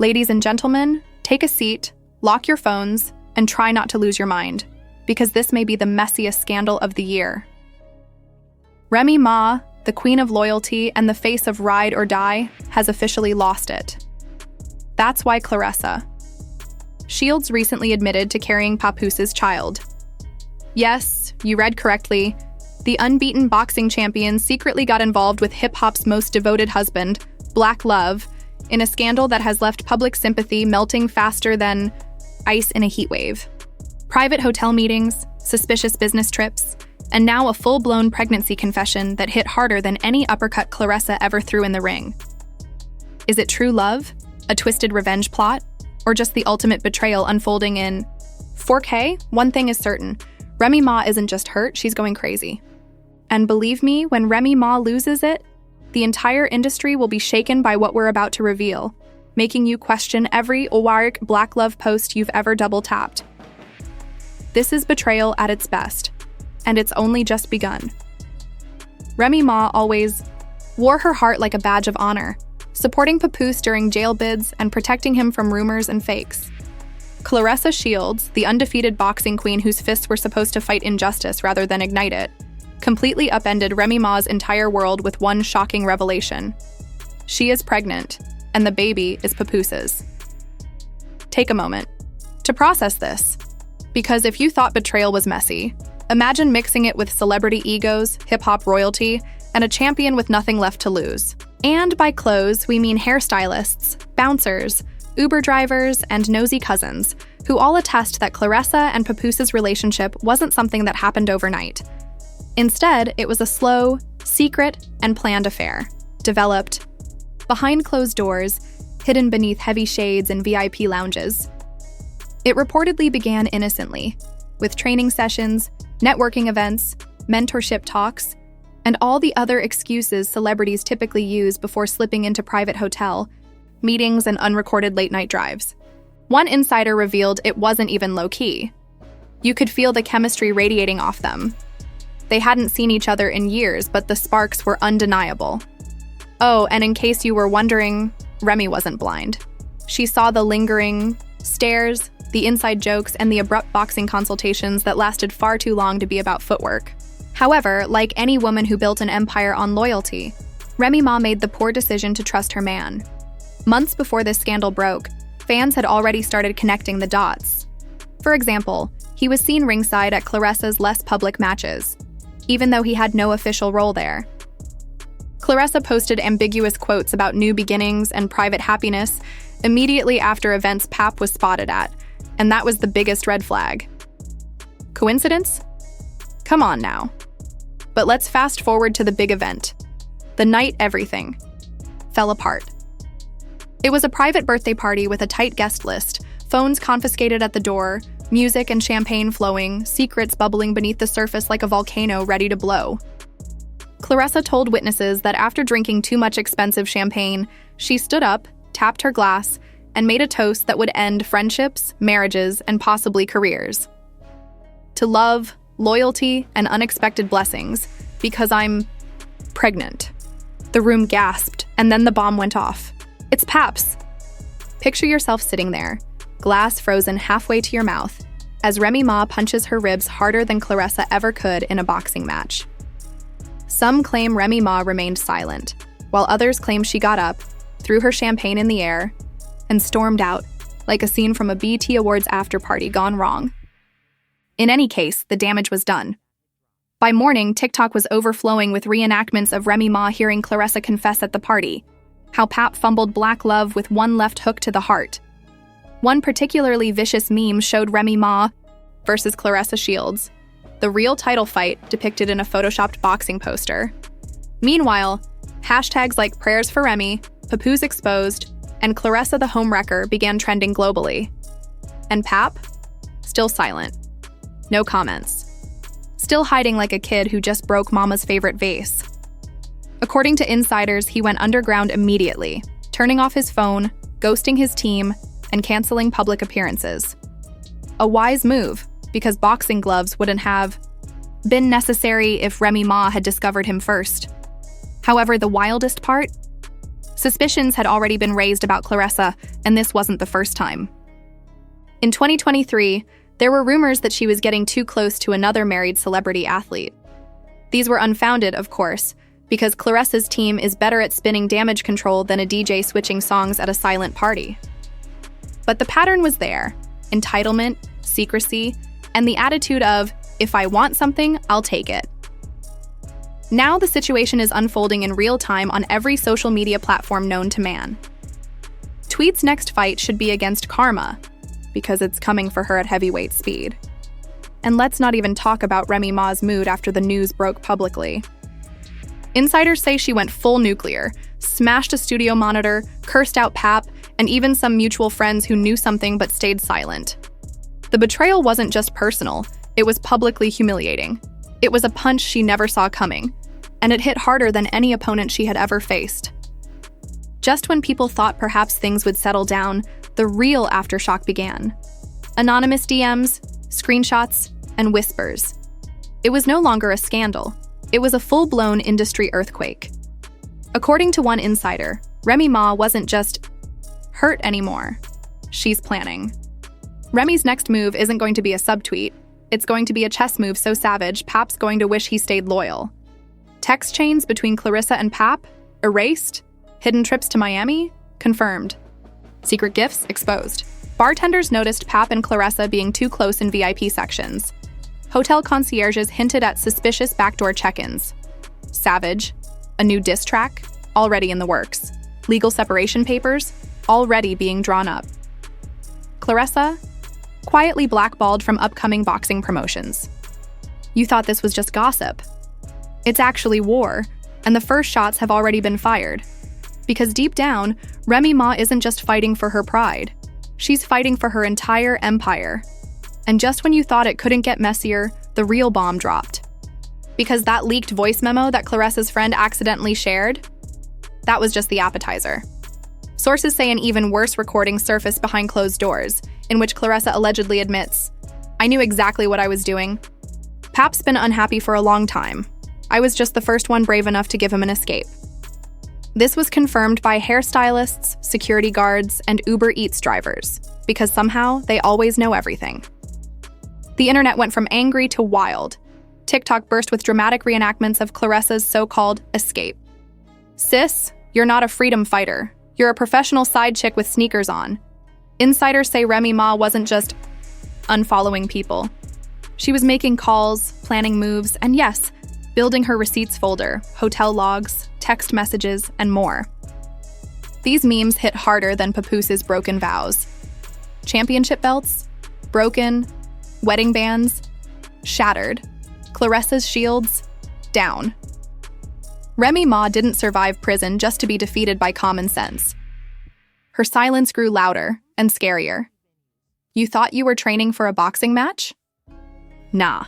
Ladies and gentlemen, take a seat, lock your phones, and try not to lose your mind, because this may be the messiest scandal of the year. Remy Ma, the queen of loyalty and the face of ride or die, has officially lost it. That's why Claressa Shields recently admitted to carrying Papoose's child. Yes, you read correctly. The unbeaten boxing champion secretly got involved with hip-hop's most devoted husband, Black Love, in a scandal that has left public sympathy melting faster than ice in a heat wave. Private hotel meetings, suspicious business trips, and now a full-blown pregnancy confession that hit harder than any uppercut Claressa ever threw in the ring. Is it true love? A twisted revenge plot? Or just the ultimate betrayal unfolding in 4K? One thing is certain. Remy Ma isn't just hurt, she's going crazy. And believe me, when Remy Ma loses it, the entire industry will be shaken by what we're about to reveal, making you question every Owarik Black Love post you've ever double-tapped. This is betrayal at its best, and it's only just begun. Remy Ma always wore her heart like a badge of honor, supporting Papoose during jail bids and protecting him from rumors and fakes. Claressa Shields, the undefeated boxing queen whose fists were supposed to fight injustice rather than ignite it, completely upended Remy Ma's entire world with one shocking revelation. She is pregnant, and the baby is Papoose's. Take a moment to process this, because if you thought betrayal was messy, imagine mixing it with celebrity egos, hip-hop royalty, and a champion with nothing left to lose. And by clothes, we mean hairstylists, bouncers, Uber drivers, and nosy cousins, who all attest that Claressa and Papoose's relationship wasn't something that happened overnight. Instead, it was a slow, secret, and planned affair, developed behind closed doors, hidden beneath heavy shades and VIP lounges. It reportedly began innocently, with training sessions, networking events, mentorship talks, and all the other excuses celebrities typically use before slipping into private hotel, meetings, and unrecorded late-night drives. One insider revealed it wasn't even low-key. You could feel the chemistry radiating off them. They hadn't seen each other in years, but the sparks were undeniable. Oh, and in case you were wondering, Remy wasn't blind. She saw the lingering stares, the inside jokes, and the abrupt boxing consultations that lasted far too long to be about footwork. However, like any woman who built an empire on loyalty, Remy Ma made the poor decision to trust her man. Months before this scandal broke, fans had already started connecting the dots. For example, he was seen ringside at Claressa's less public matches, even though he had no official role there. Claressa posted ambiguous quotes about new beginnings and private happiness immediately after events Pap was spotted at, and that was the biggest red flag. Coincidence? Come on now. But let's fast forward to the big event. The night everything fell apart. It was a private birthday party with a tight guest list, phones confiscated at the door, music and champagne flowing, secrets bubbling beneath the surface like a volcano ready to blow. Claressa told witnesses that after drinking too much expensive champagne, she stood up, tapped her glass, and made a toast that would end friendships, marriages, and possibly careers. To love, loyalty, and unexpected blessings, because I'm pregnant. The room gasped, and then the bomb went off. It's Paps! Picture yourself sitting there, glass frozen halfway to your mouth, as Remy Ma punches her ribs harder than Claressa ever could in a boxing match. Some claim Remy Ma remained silent, while others claim she got up, threw her champagne in the air, and stormed out, like a scene from a BET Awards after-party gone wrong. In any case, the damage was done. By morning, TikTok was overflowing with reenactments of Remy Ma hearing Claressa confess at the party, how Pap fumbled Black Love with one left hook to the heart. One particularly vicious meme showed Remy Ma versus Claressa Shields, the real title fight depicted in a photoshopped boxing poster. Meanwhile, hashtags like prayers for Remy, Papoose exposed, and Claressa the homewrecker began trending globally. And Pap? Still silent. No comments. Still hiding like a kid who just broke mama's favorite vase. According to insiders, he went underground immediately, turning off his phone, ghosting his team, and canceling public appearances. A wise move, because boxing gloves wouldn't have been necessary if Remy Ma had discovered him first. However, the wildest part? Suspicions had already been raised about Claressa, and this wasn't the first time. In 2023, there were rumors that she was getting too close to another married celebrity athlete. These were unfounded, of course, because Claressa's team is better at spinning damage control than a DJ switching songs at a silent party. But the pattern was there: entitlement, secrecy, and the attitude of, if I want something, I'll take it. Now the situation is unfolding in real time on every social media platform known to man. Tweet's next fight should be against Karma, because it's coming for her at heavyweight speed. And let's not even talk about Remy Ma's mood after the news broke publicly. Insiders say she went full nuclear, smashed a studio monitor, cursed out Pap, and even some mutual friends who knew something but stayed silent. The betrayal wasn't just personal, it was publicly humiliating. It was a punch she never saw coming, and it hit harder than any opponent she had ever faced. Just when people thought perhaps things would settle down, the real aftershock began. Anonymous DMs, screenshots, and whispers. It was no longer a scandal. It was a full-blown industry earthquake. According to one insider, Remy Ma wasn't just hurt anymore. She's planning. Remy's next move isn't going to be a subtweet. It's going to be a chess move so savage, Pap's going to wish he stayed loyal. Text chains between Claressa and Pap? Erased? Hidden trips to Miami? Confirmed. Secret gifts? Exposed. Bartenders noticed Pap and Claressa being too close in VIP sections. Hotel concierges hinted at suspicious backdoor check-ins. Savage. A new diss track? Already in the works. Legal separation papers? Already being drawn up. Claressa? Quietly blackballed from upcoming boxing promotions. You thought this was just gossip. It's actually war, and the first shots have already been fired. Because deep down, Remy Ma isn't just fighting for her pride. She's fighting for her entire empire. And just when you thought it couldn't get messier, the real bomb dropped. Because that leaked voice memo that Claressa's friend accidentally shared? That was just the appetizer. Sources say an even worse recording surfaced behind closed doors, in which Claressa allegedly admits, "I knew exactly what I was doing. Pap's been unhappy for a long time. I was just the first one brave enough to give him an escape." This was confirmed by hairstylists, security guards, and Uber Eats drivers, because somehow they always know everything. The internet went from angry to wild. TikTok burst with dramatic reenactments of Claressa's so-called escape. Sis, you're not a freedom fighter. You're a professional side chick with sneakers on. Insiders say Remy Ma wasn't just unfollowing people. She was making calls, planning moves, and yes, building her receipts folder, hotel logs, text messages, and more. These memes hit harder than Papoose's broken vows. Championship belts? Broken. Wedding bands? Shattered. Claressa Shields? Down. Remy Ma didn't survive prison just to be defeated by common sense. Her silence grew louder and scarier. You thought you were training for a boxing match? Nah.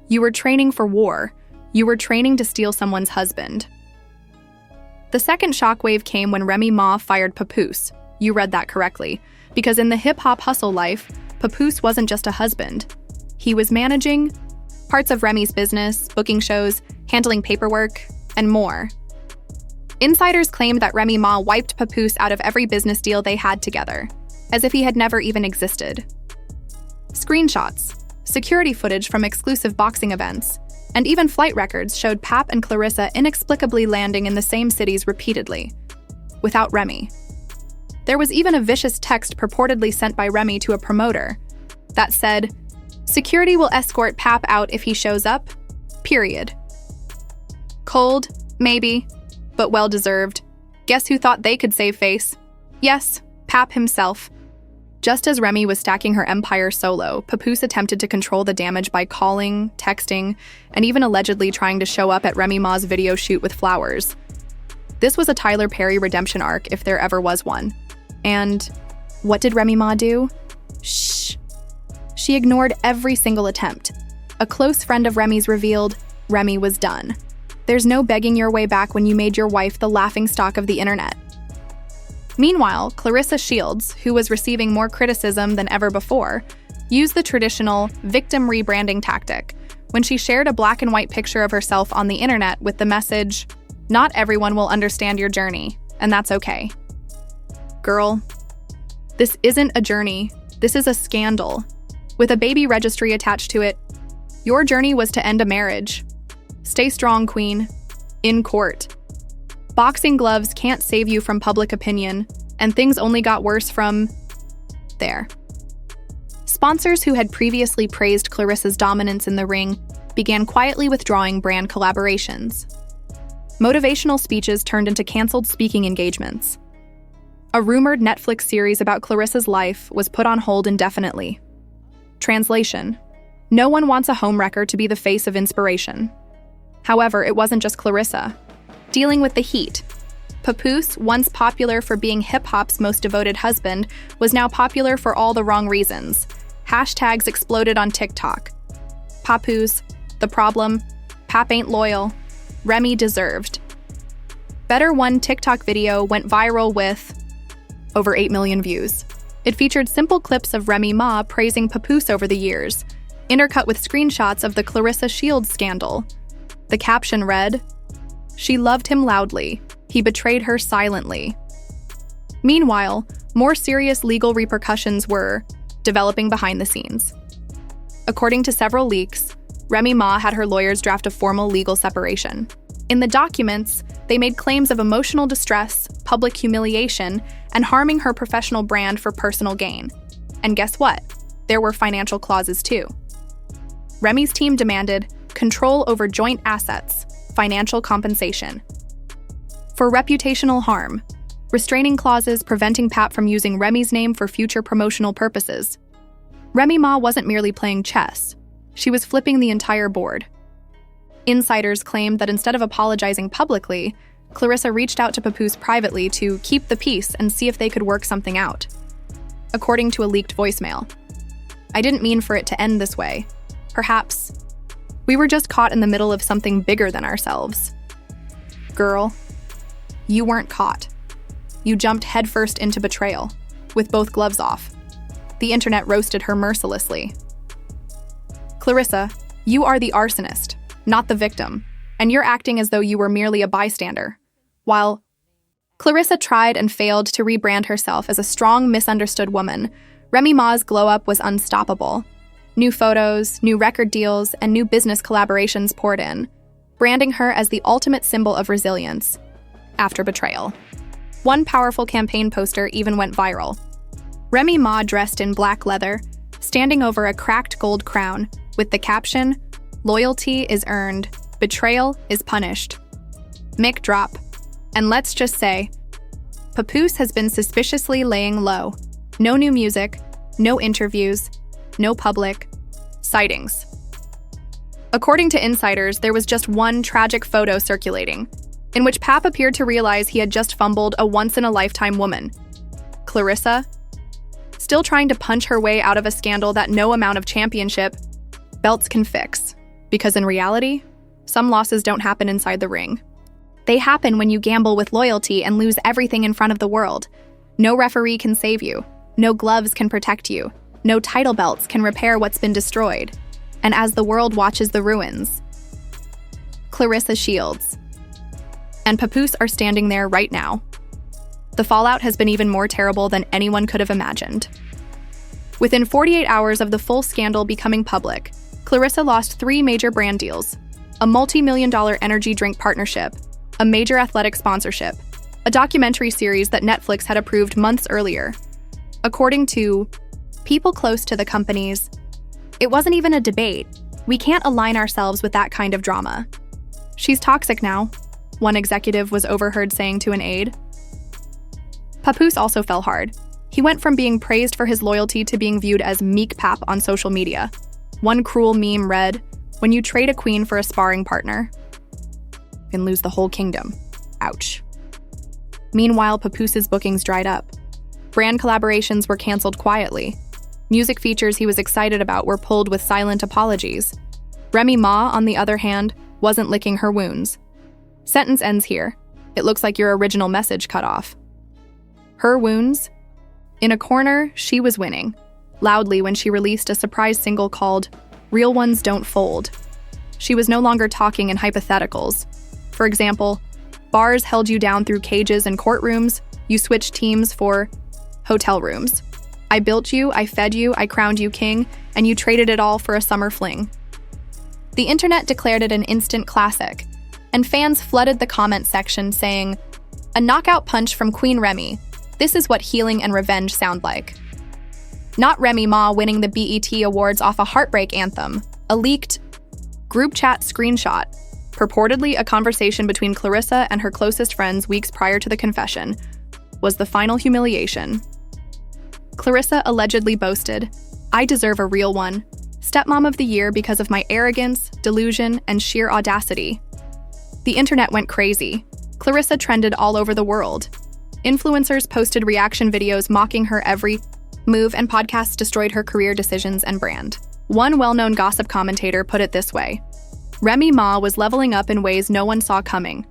You were training for war. You were training to steal someone's husband. The second shockwave came when Remy Ma fired Papoose. You read that correctly, because in the hip-hop hustle life, Papoose wasn't just a husband. He was managing parts of Remy's business, booking shows, handling paperwork, and more. Insiders claimed that Remy Ma wiped Papoose out of every business deal they had together, as if he had never even existed. Screenshots, security footage from exclusive boxing events, and even flight records showed Pap and Claressa inexplicably landing in the same cities repeatedly, without Remy. There was even a vicious text purportedly sent by Remy to a promoter that said, "Security will escort Pap out if he shows up, period." Cold, maybe, but well-deserved. Guess who thought they could save face? Yes, Pap himself. Just as Remy was stacking her empire solo, Papoose attempted to control the damage by calling, texting, and even allegedly trying to show up at Remy Ma's video shoot with flowers. This was a Tyler Perry redemption arc if there ever was one. And what did Remy Ma do? Shh. She ignored every single attempt. A close friend of Remy's revealed, Remy was done. There's no begging your way back when you made your wife the laughingstock of the internet. Meanwhile, Claressa Shields, who was receiving more criticism than ever before, used the traditional victim rebranding tactic when she shared a black and white picture of herself on the internet with the message, "Not everyone will understand your journey. and that's okay. Girl, this isn't a journey. This is a scandal. With a baby registry attached to it, your journey was to end a marriage. Stay strong, queen. In court. Boxing gloves can't save you from public opinion, and things only got worse from there. Sponsors who had previously praised Claressa's dominance in the ring began quietly withdrawing brand collaborations. Motivational speeches turned into canceled speaking engagements. A rumored Netflix series about Claressa's life was put on hold indefinitely. Translation: no one wants a homewrecker to be the face of inspiration. However, it wasn't just Claressa. Dealing with the heat, Papoose, once popular for being hip-hop's most devoted husband, was now popular for all the wrong reasons. Hashtags exploded on TikTok. Papoose, the problem, Pap ain't loyal, Remy deserved. Better One TikTok video went viral with over 8 million views. It featured simple clips of Remy Ma praising Papoose over the years, intercut with screenshots of the Claressa Shields scandal. The caption read, "She loved him loudly. He betrayed her silently." Meanwhile, more serious legal repercussions were developing behind the scenes. According to several leaks, Remy Ma had her lawyers draft a formal legal separation. In the documents, they made claims of emotional distress, public humiliation, and harming her professional brand for personal gain. And guess what? There were financial clauses too. Remy's team demanded control over joint assets, financial compensation. For reputational harm, restraining clauses preventing Pap from using Remy's name for future promotional purposes. Remy Ma wasn't merely playing chess. She was flipping the entire board. Insiders claimed that instead of apologizing publicly, Claressa reached out to Papoose privately to keep the peace and see if they could work something out. According to a leaked voicemail, "I didn't mean for it to end this way. Perhaps we were just caught in the middle of something bigger than ourselves." Girl, you weren't caught. You jumped headfirst into betrayal, with both gloves off. The internet roasted her mercilessly. Claressa, you are the arsonist, not the victim, and you're acting as though you were merely a bystander. While Claressa tried and failed to rebrand herself as a strong, misunderstood woman, Remy Ma's glow-up was unstoppable. New photos, new record deals, and new business collaborations poured in, branding her as the ultimate symbol of resilience after betrayal. One powerful campaign poster even went viral. Remy Ma dressed in black leather, standing over a cracked gold crown, with the caption, "Loyalty is earned, betrayal is punished." Mic drop. And let's just say, Papoose has been suspiciously laying low. No new music, no interviews, no public sightings. According to insiders, there was just one tragic photo circulating, in which Pap appeared to realize he had just fumbled a once-in-a-lifetime woman. Claressa, still trying to punch her way out of a scandal that no amount of championship belts can fix. Because in reality, some losses don't happen inside the ring. They happen when you gamble with loyalty and lose everything in front of the world. No referee can save you. No gloves can protect you. No title belts can repair what's been destroyed. And as the world watches the ruins, Claressa Shields and Papoose are standing there right now. The fallout has been even more terrible than anyone could have imagined. Within 48 hours of the full scandal becoming public, Claressa lost 3 major brand deals, a multi-million-dollar energy drink partnership, a major athletic sponsorship, a documentary series that Netflix had approved months earlier. According to people close to the companies, it wasn't even a debate. We can't align ourselves with that kind of drama. "She's toxic now," one executive was overheard saying to an aide. Papoose also fell hard. He went from being praised for his loyalty to being viewed as meek Pap on social media. One cruel meme read, "When you trade a queen for a sparring partner, you can lose the whole kingdom. Ouch." Meanwhile, Papoose's bookings dried up. Brand collaborations were canceled quietly. Music features he was excited about were pulled with silent apologies. Remy Ma, on the other hand, wasn't licking her wounds. Sentence ends here. It looks like your original message cut off. Her wounds? In a corner, she was winning, loudly when she released a surprise single called "Real Ones Don't Fold." She was no longer talking in hypotheticals. For example, Bars held you down through cages and courtrooms. You switched teams for hotel rooms. I built you, I fed you, I crowned you king, and you traded it all for a summer fling. The internet declared it an instant classic, and fans flooded the comment section saying, "A knockout punch from Queen Remy. This is what healing and revenge sound like." Not Remy Ma winning the BET Awards off a heartbreak anthem. A leaked group chat screenshot, purportedly a conversation between Claressa and her closest friends weeks prior to the confession, was the final humiliation. Claressa allegedly boasted, "I deserve a real one. Stepmom of the year because of my arrogance, delusion, and sheer audacity." The internet went crazy. Claressa trended all over the world. Influencers posted reaction videos mocking her every move, and podcasts destroyed her career decisions and brand. One well-known gossip commentator put it this way: Remy Ma was leveling up in ways no one saw coming.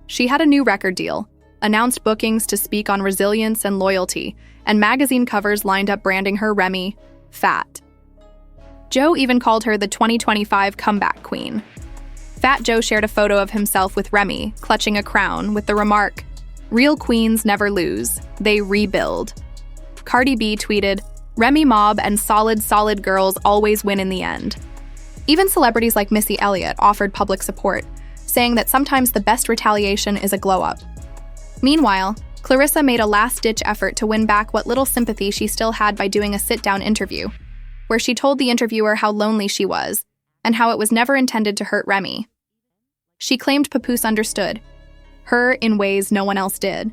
She had a new record deal, announced bookings to speak on resilience and loyalty, and magazine covers lined up branding her Remy Fat. Joe even called her the 2025 comeback queen. Fat Joe shared a photo of himself with Remy, clutching a crown, with the remark, "Real queens never lose, they rebuild." Cardi B tweeted, "Remy Mob and solid girls always win in the end." Even celebrities like Missy Elliott offered public support, saying that sometimes the best retaliation is a glow-up. Meanwhile, Claressa made a last-ditch effort to win back what little sympathy she still had by doing a sit-down interview, where she told the interviewer how lonely she was, and how it was never intended to hurt Remy. She claimed Papoose understood her in ways no one else did.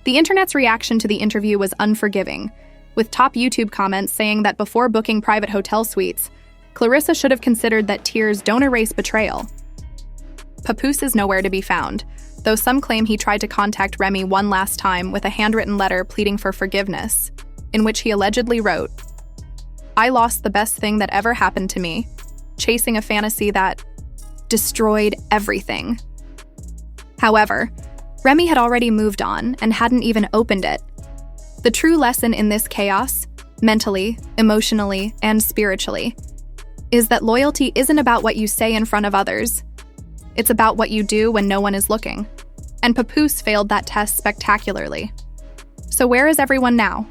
The internet's reaction to the interview was unforgiving, with top YouTube comments saying that before booking private hotel suites, Claressa should have considered that tears don't erase betrayal. Papoose is nowhere to be found, though some claim he tried to contact Remy one last time with a handwritten letter pleading for forgiveness, in which he allegedly wrote, "I lost the best thing that ever happened to me, chasing a fantasy that destroyed everything." However, Remy had already moved on and hadn't even opened it. The true lesson in this chaos, mentally, emotionally, and spiritually, is that loyalty isn't about what you say in front of others. It's about what you do when no one is looking. And Papoose failed that test spectacularly. So where is everyone now?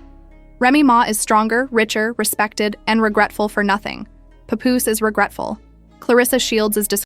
Remy Ma is stronger, richer, respected, and regretful for nothing. Papoose is regretful. Claressa Shields is